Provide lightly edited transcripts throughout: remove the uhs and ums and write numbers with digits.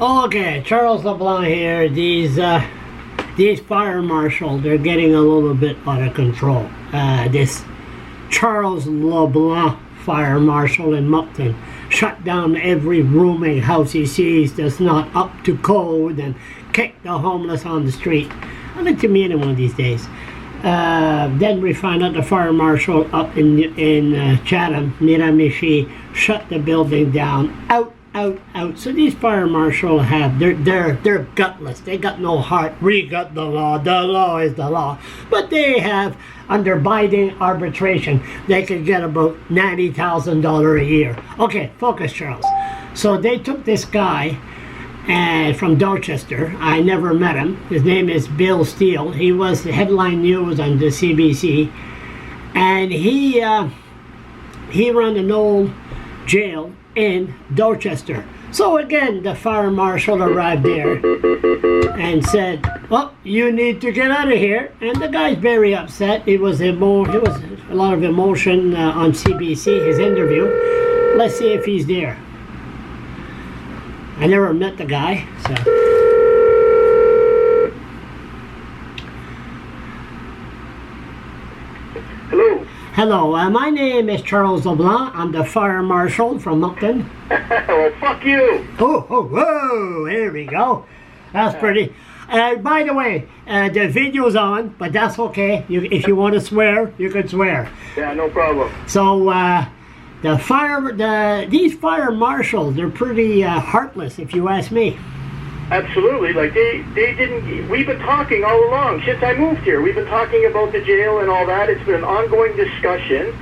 Okay, Charles LeBlanc here. These fire marshals, they're getting a little bit out of control. This Charles LeBlanc fire marshal in Moncton shut down every rooming house he sees that's not up to code and kick the homeless on the street. I'll let you meet him one of these days. Then we find out the fire marshal up in Chatham, Miramichi, shut the building down. Out. So these fire marshals they're gutless. They got no heart. We got the law. The law is the law. But they have, under Biden arbitration, they could get about $90,000 a year. Okay, focus, Charles. So they took this guy from Dorchester. I never met him. His name is Bill Steele. He was the headline news on the CBC, and he ran an old jail in Dorchester. So again, the fire marshal arrived there and said, well, you need to get out of here. And the guy's very upset. It was a lot of emotion on CBC, his interview. Let's see if he's there. I never met the guy, so. Hello. Hello, my name is Charles LeBlanc. I'm the fire marshal from Moncton. Well, fuck you. Whoa, here we go. That's pretty. By the way, the video's on, but that's okay. If you want to swear, you can swear. Yeah, no problem. So, these fire marshals, they're pretty heartless, if you ask me. Absolutely. Like, they didn't... We've been talking all along. Since I moved here, we've been talking about the jail and all that. It's been an ongoing discussion.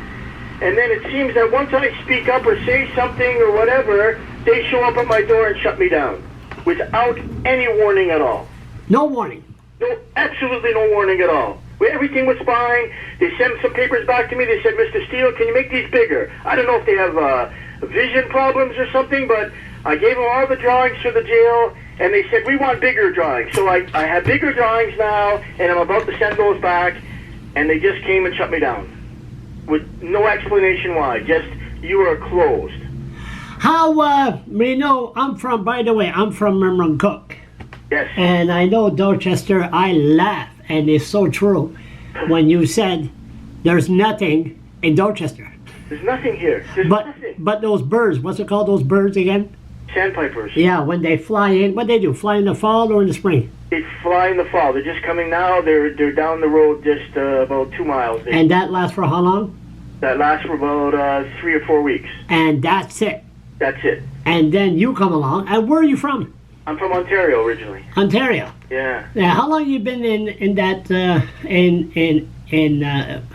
And then it seems that once I speak up or say something or whatever, they show up at my door and shut me down. Without any warning at all. No warning? No, absolutely no warning at all. Everything was fine. They sent some papers back to me. They said, Mr. Steele, can you make these bigger? I don't know if they have vision problems or something, but I gave them all the drawings for the jail, and they said, we want bigger drawings. So I have bigger drawings now, and I'm about to send those back, and they just came and shut me down. With no explanation why. Just, you are closed. How, I'm from Memramcook. Yes. And I know Dorchester, I laugh, and it's so true, when you said there's nothing in Dorchester. There's nothing here. There's nothing. But those birds, what's it called, those birds again? Sandpipers. Yeah, when they fly in, what they do, fly in the fall or in the spring? They fly in the fall. They're just coming now. They're down the road just about 2 miles. And that lasts for how long? That lasts for about 3 or 4 weeks. And that's it? That's it. And then you come along, and where are you from? I'm from Ontario originally. Ontario? Yeah. Now, how long have you been in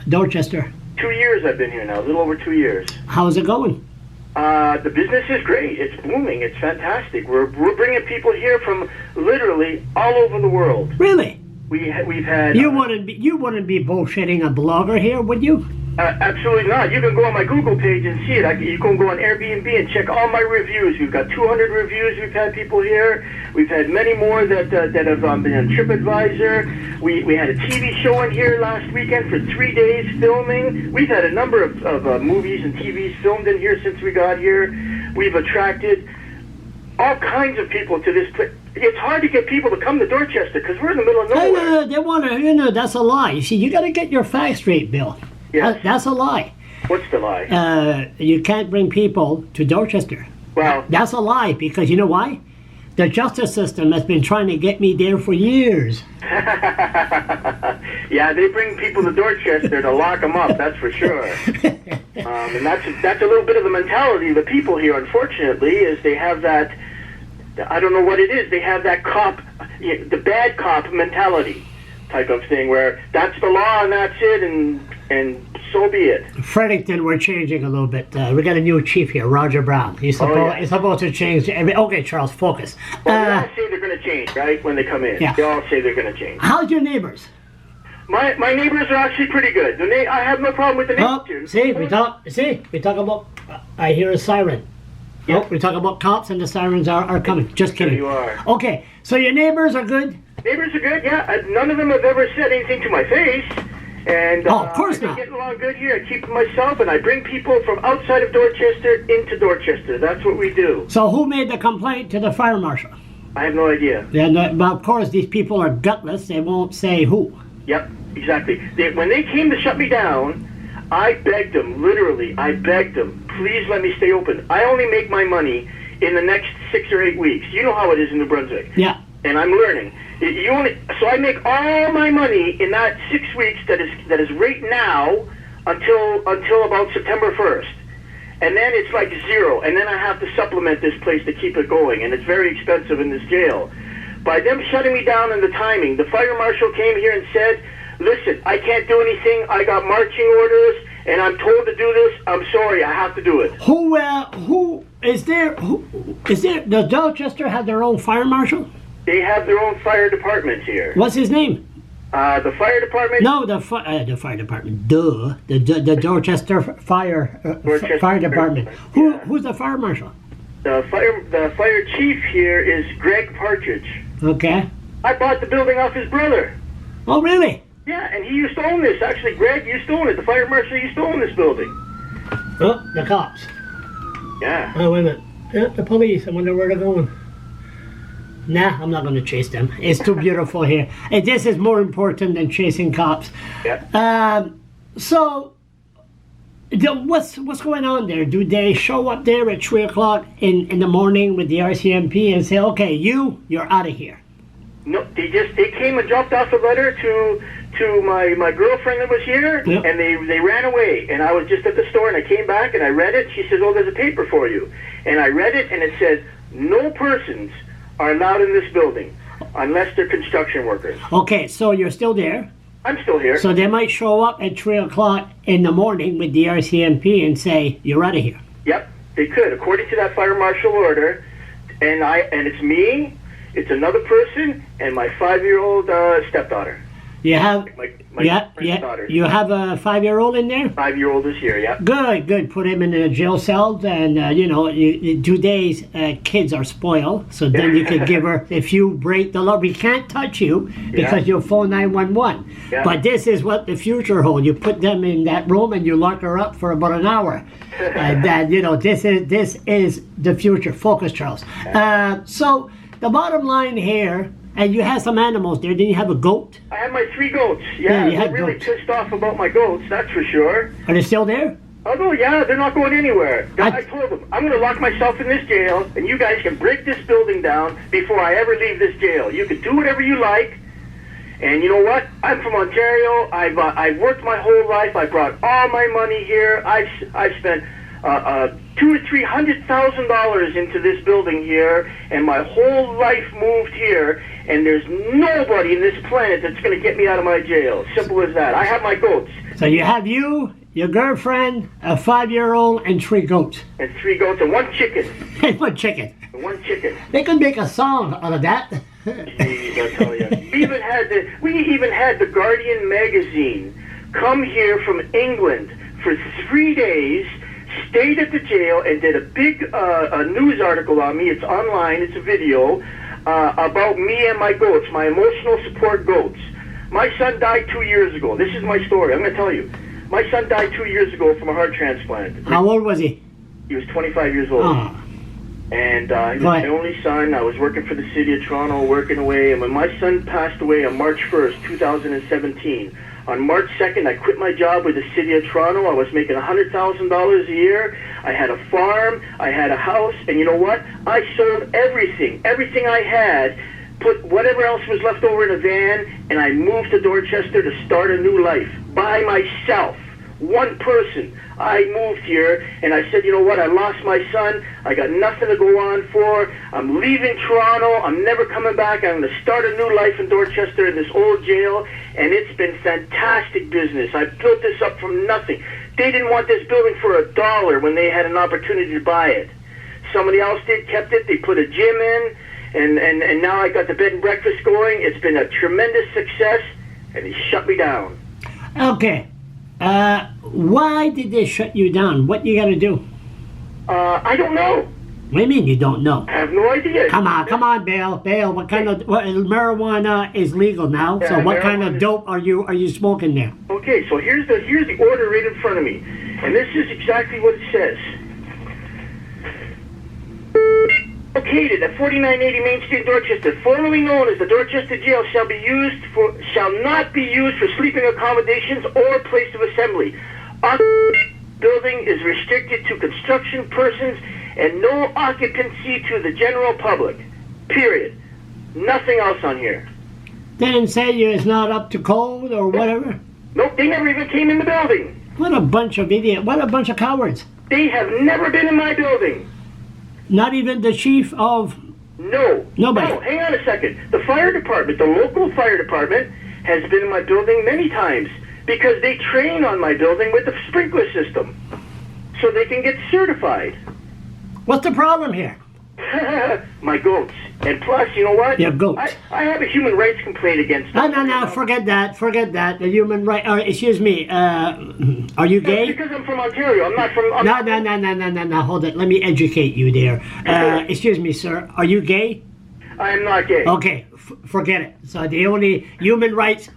Dorchester? 2 years I've been here now, a little over 2 years. How's it going? The business is great. It's booming. It's fantastic. We're bringing people here from literally all over the world. Really? We've had. You wouldn't be bullshitting a blogger here, would you? Absolutely not. You can go on my Google page and see it. You can go on Airbnb and check all my reviews. We've got 200 reviews. We've had people here. We've had many more that have been on TripAdvisor. We had a TV show in here last weekend for 3 days filming. We've had a number of movies and TVs filmed in here since we got here. We've attracted all kinds of people to this place. It's hard to get people to come to Dorchester because we're in the middle of nowhere. No, they want to, that's a lie. You see, you got to get your facts straight, Bill. Yes. That's a lie. What's the lie? You can't bring people to Dorchester. Well, that's a lie, because you know why? The justice system has been trying to get me there for years. Yeah, they bring people to Dorchester to lock them up, that's for sure. And that's a little bit of the mentality of the people here, unfortunately, is they have that, I don't know what it is, they have that cop, the bad cop mentality type of thing, where that's the law and that's it, and so be it. Fredericton, we're changing a little bit. We got a new chief here, Roger Brown. He's supposed to change okay, Charles, focus. Well, they all say they're going to change, right, when they come in. Yeah. They all say they're going to change. How's your neighbors? My neighbors are actually pretty good. I have no problem with the neighbors. We talk about, I hear a siren. Yep. Oh, we talk about cops and the sirens are coming. Just kidding. There you are. Okay, so your neighbors are good? Neighbors are good, yeah. None of them have ever said anything to my face. And of course not. I'm getting along good here. I keep to myself, and I bring people from outside of Dorchester into Dorchester. That's what we do. So who made the complaint to the fire marshal? I have no idea. Yeah, no, but of course, these people are gutless. They won't say who. Yep, exactly. When they came to shut me down, I begged them, literally, I begged them, please let me stay open. I only make my money in the next 6 or 8 weeks. You know how it is in New Brunswick. Yeah. And I'm learning. So I make all my money in that 6 weeks that is right now until about September 1st. And then it's like zero. And then I have to supplement this place to keep it going. And it's very expensive in this jail. By them shutting me down and the timing, the fire marshal came here and said, listen, I can't do anything. I got marching orders, and I'm told to do this. I'm sorry, I have to do it. Does Dorchester have their own fire marshal? They have their own fire department here. What's his name? The fire department? No, the fire department. Duh. The Dorchester Fire Department. Who's the fire marshal? The fire chief here is Greg Partridge. Okay. I bought the building off his brother. Oh, really? Yeah, and he used to own this. Actually, Greg used to own it. The fire marshal used to own this building. Oh, the cops. Yeah. Oh, wait a minute. Yeah, the police. I wonder where they're going. Nah, I'm not going to chase them. It's too beautiful here. And this is more important than chasing cops. Yeah. So, what's going on there? Do they show up there at 3 o'clock in the morning with the RCMP and say, okay, you're out of here? No, they came and dropped off a letter to my girlfriend that was here, yep. And they ran away. And I was just at the store, and I came back, and I read it. She says, oh, there's a paper for you. And I read it, and it said, no persons are allowed in this building unless they're construction workers. Okay, so you're still there? I'm still here. So they might show up at 3 o'clock in the morning with the RCMP and say, you're out of here. Yep, they could, according to that fire marshal order. And it's me, it's another person, and my 5-year-old stepdaughter. You have daughter. You have a 5-year-old in there? 5-year-old is here, yeah. Good. Put him in a jail cell, and 2 days kids are spoiled. So then you can give her, if you break the law, we can't touch you because you'll phone 911. Yeah. But this is what the future holds. You put them in that room and you lock her up for about an hour. And this is the future. Focus, Charles. So the bottom line here. And you have some animals there. Didn't you have a goat? I have my 3 goats. Yeah, you had I'm really goats. pissed off about my goats, that's for sure. Are they still there? Oh, no, yeah, they're not going anywhere. I told them, I'm going to lock myself in this jail, and you guys can break this building down before I ever leave this jail. You can do whatever you like. And you know what? I'm from Ontario. I've worked my whole life. I brought all my money here. I've spent $200,000 or $300,000 into this building here, and my whole life moved here. And there's nobody in this planet that's going to get me out of my jail. Simple as that. I have my goats. So you have you, your girlfriend, a 5-year-old, and 3 goats. And 3 goats and 1 chicken. And 1 chicken. And 1 chicken. They could make a song out of that. Jeez, I tell you. We even had the Guardian magazine come here from England for 3 days, stayed at the jail, and did a big news article on me. It's online. It's a video. About me and my goats, my emotional support goats. My son died 2 years ago. This is my story. I'm going to tell you. My son died 2 years ago from a heart transplant. How old was he? He was 25 years old. Oh. And he was my only son. I was working for the city of Toronto, working away. And when my son passed away on March 1st, 2017, on March 2nd, I quit my job with the city of Toronto. I was making $100,000 a year. I had a farm. I had a house. And you know what? I sold everything I had, put whatever else was left over in a van, and I moved to Dorchester to start a new life by myself. One person. I moved here, and I said, you know what? I lost my son. I got nothing to go on for. I'm leaving Toronto. I'm never coming back. I'm going to start a new life in Dorchester in this old jail, and it's been fantastic business. I built this up from nothing. They didn't want this building for $1 when they had an opportunity to buy it. Somebody else did, kept it. They put a gym in, and now I got the bed and breakfast going. It's been a tremendous success, and they shut me down. Okay. Why did they shut you down? What you got to do? I don't know. What do you mean you don't know? I have no idea. Come on, Bill. What kind of marijuana is legal now? Yeah, so what kind of dope are you smoking there? Okay, so here's the order right in front of me, and this is exactly what it says. Located at 4980 Main Street, Dorchester, formerly known as the Dorchester Jail, shall not be used for sleeping accommodations or place of assembly. Building is restricted to construction persons and no occupancy to the general public. Period. Nothing else on here. They didn't say it's not up to code or whatever? Nope, they never even came in the building. What a bunch of idiots. What a bunch of cowards. They have never been in my building. Not even the chief of... No. Nobody. No, hang on a second. The fire department, the local fire department, has been in my building many times because they train on my building with the sprinkler system so they can get certified. What's the problem here? My goats. And plus, you know what? Your goats. I have a human rights complaint against them. No, forget that. The human right... excuse me, are you gay? Because I'm from Ontario. I'm not from... No, hold it. Let me educate you there. Excuse me, sir. Are you gay? I am not gay. Okay, forget it. So the only human rights...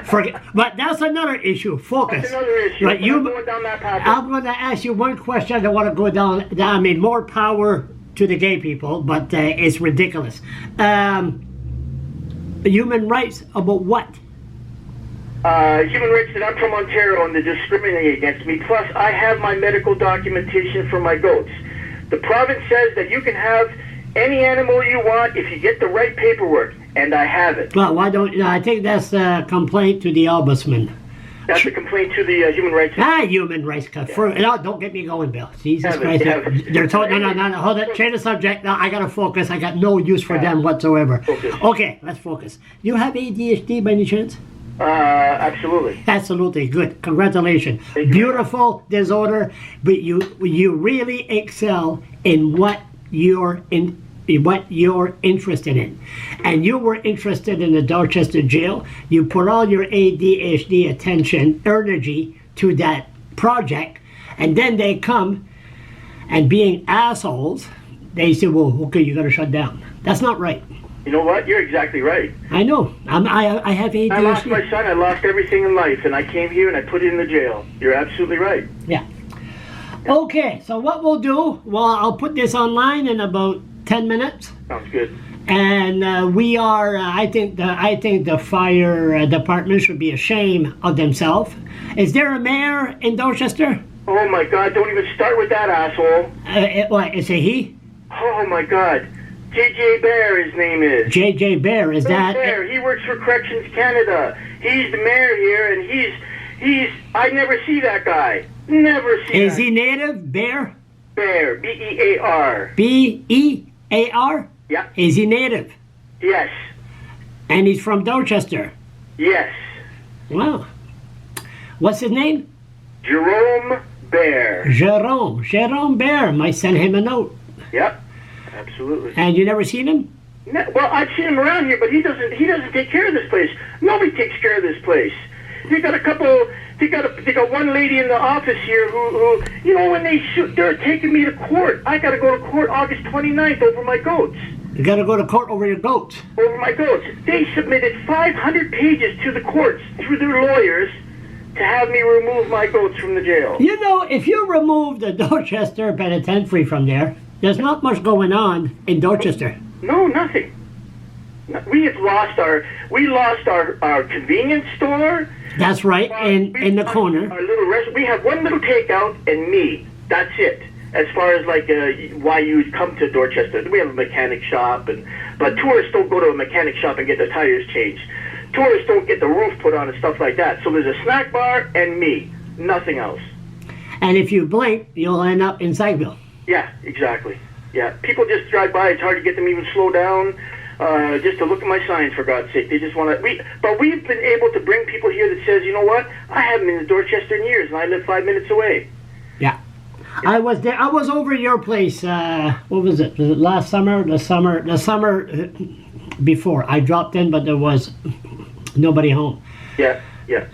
forget. But that's another issue. Focus. That's another issue. But I'm going down that path. I'm going to ask you one question. I don't want to go down... I mean, more power to the gay people, but it's ridiculous. Human rights about what? Human rights that I'm from Ontario and they're discriminating against me. Plus, I have my medical documentation for my goats. The province says that you can have any animal you want if you get the right paperwork, and I have it. Well, why don't... I think that's a complaint to the ombudsman. That's a complaint to the human rights... Human rights... No, don't get me going, Bill. Jesus Christ. They're told... No, hold it. Change the subject. No, I got to focus. I got no use for them whatsoever. Focus. Okay, let's focus. You have ADHD by any chance? Absolutely. Absolutely. Good. Congratulations. Beautiful disorder, but you really excel in what you're interested in. And you were interested in the Dorchester jail. You put all your ADHD attention, energy to that project, and then they come and being assholes, they say, well, okay, you got to shut down. That's not right. You know what? You're exactly right. I know. I have ADHD. I lost my son. I lost everything in life, and I came here and I put it in the jail. You're absolutely right. Yeah. Okay, so what we'll do, well, I'll put this online in about 10 minutes. Sounds good. And we are, I think the fire department should be ashamed of themselves. Is there a mayor in Dorchester? Oh my God, don't even start with that asshole. What, is it he? Oh my God. J.J. Bear, his name is. J.J. Bear, is that? Bear, he works for Corrections Canada. He's the mayor here, and I never see that guy. Never see Is he native, Bear? Bear, B-E-A-R. B-E-A-R? Yeah. Is he native? Yes. And he's from Dorchester? Yes. Wow. What's his name? Jerome Bear. Jerome Bear. Might send him a note. Yep. Absolutely. And you never seen him? No, well, I've seen him around here, but he doesn't take care of this place. Nobody takes care of this place. They got one lady in the office here who you know, when they shoot, they're taking me to court. I got to go to court August 29th over my goats. You got to go to court over your goats? Over my goats. They submitted 500 pages to the courts through their lawyers to have me remove my goats from the jail. You know, if you remove the Dorchester Penitentiary from there, there's not much going on in Dorchester. No, nothing. We lost our convenience store. That's right, in the corner. Our little we have one little takeout and me. That's it. As far as like why you would come to Dorchester, we have a mechanic shop, but tourists don't go to a mechanic shop and get their tires changed. Tourists don't get the roof put on and stuff like that. So there's a snack bar and me, nothing else. And if you blink, you'll end up in Sackville. Yeah, exactly. Yeah, people just drive by. It's hard to get them even slow down. Just to look at my signs, for God's sake. They just want to... But we've been able to bring people here that says, you know what? I haven't been to Dorchester in years, and I live 5 minutes away. Yeah. I was there. I was over at your place, what was it? Was it last summer? The summer before. I dropped in, but there was nobody home. Yeah, yeah.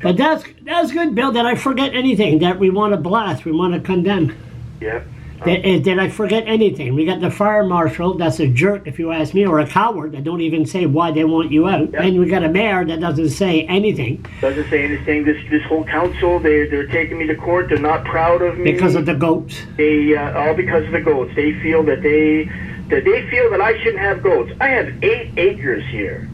But that's good, Bill. Did I forget anything that we want to blast, we want to condemn? Yeah. Did I forget anything? We got the fire marshal, that's a jerk if you ask me, or a coward that don't even say why they want you out. Yep. And we got a mayor that doesn't say anything. Doesn't say anything. This whole council, they're taking me to court. They're not proud of me. Because of the goats. All because of the goats. They feel that that they feel that I shouldn't have goats. I have 8 acres here.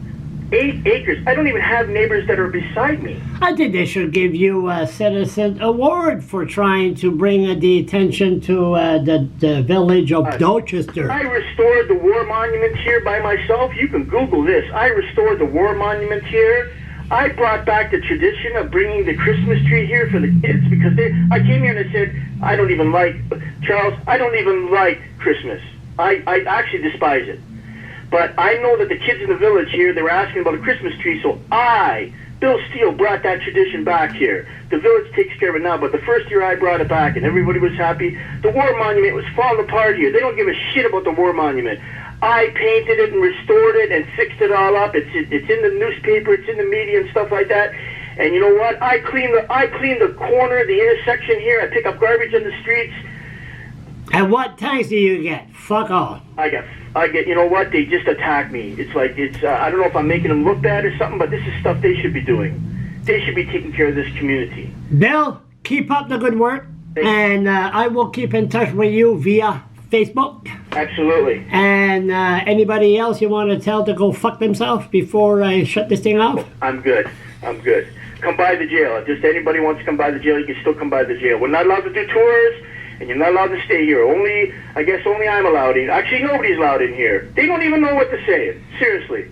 8 acres. I don't even have neighbors that are beside me. I think they should give you a citizen award for trying to bring the attention to the village of Dorchester. I restored the war monument here by myself. You can Google this. I restored the war monument here. I brought back the tradition of bringing the Christmas tree here for the kids because I came here and I said, I don't even like, Charles, I don't even like Christmas. I actually despise it. But I know that the kids in the village here, they were asking about a Christmas tree, so Bill Steele, brought that tradition back here. The village takes care of it now, but the first year I brought it back and everybody was happy. The war monument was falling apart here. They don't give a shit about the war monument. I painted it and restored it and fixed it all up. It's in the newspaper, it's in the media and stuff like that. And you know what? I clean the corner, the intersection here. I pick up garbage in the streets. And what tax do you get? Fuck all. I get, you know what? They just attack me. It's like, I don't know if I'm making them look bad or something, but this is stuff they should be doing. They should be taking care of this community. Bill, keep up the good work. And I will keep in touch with you via Facebook. Absolutely. And anybody else you want to tell to go fuck themselves before I shut this thing off? I'm good. Come by the jail. If just anybody wants to come by the jail, you can still come by the jail. We're not allowed to do tours. And you're not allowed to stay here. I guess only I'm allowed in. Actually, nobody's allowed in here. They don't even know what to say. Seriously.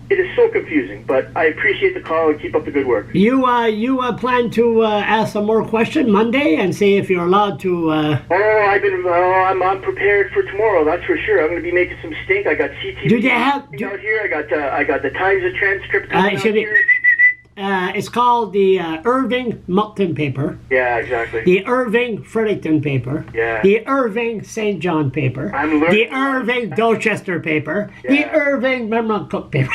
It is so confusing, but I appreciate the call and keep up the good work. You plan to ask some more questions Monday and see if you're allowed to... I'm prepared for tomorrow, that's for sure. I'm going to be making some stink. I got CTV do they have, out here. I got the Times of transcript out here. It's called the Irving Moncton paper. Yeah, exactly. The Irving Fredericton paper. Yeah. The Irving St. John paper. The Irving Dorchester paper. Yeah. The Irving Vermont Cook paper.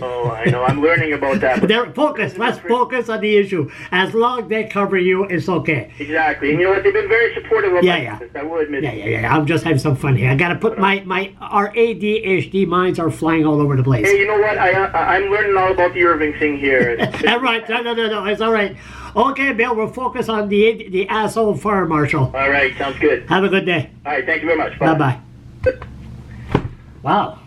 Oh, I know. I'm learning about that. Let's focus on the issue. As long as they cover you, it's okay. Exactly. And you know what? They've been very supportive of this. I will admit. Yeah. I'm just having some fun here. I got to put our ADHD minds are flying all over the place. Hey, you know what? I'm learning all about the Irving thing here. All right. No. It's all right. Okay, Bill, we'll focus on the asshole fire marshal. All right. Sounds good. Have a good day. All right. Thank you very much. Bye. Bye-bye. Wow.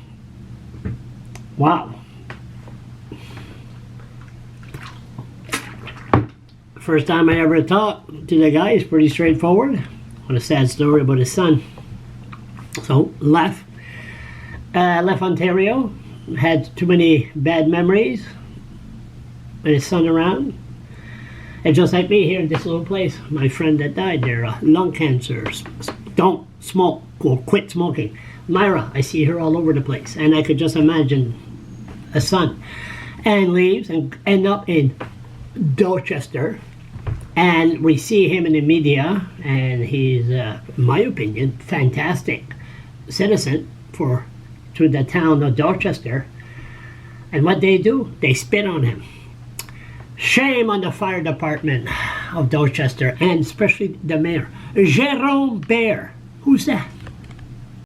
First time I ever talked to the guy is pretty straightforward. What a sad story about his son. So, left Ontario, had too many bad memories. And his son around, and just like me here in this little place, my friend that died there, lung cancer, don't smoke or quit smoking. Myra, I see her all over the place, and I could just imagine a son, and leaves and end up in Dorchester, and we see him in the media, and he's, in my opinion, fantastic citizen to the town of Dorchester, and what they do, they spit on him. Shame on the fire department of Dorchester, and especially the mayor, Jerome Bear. Who's that?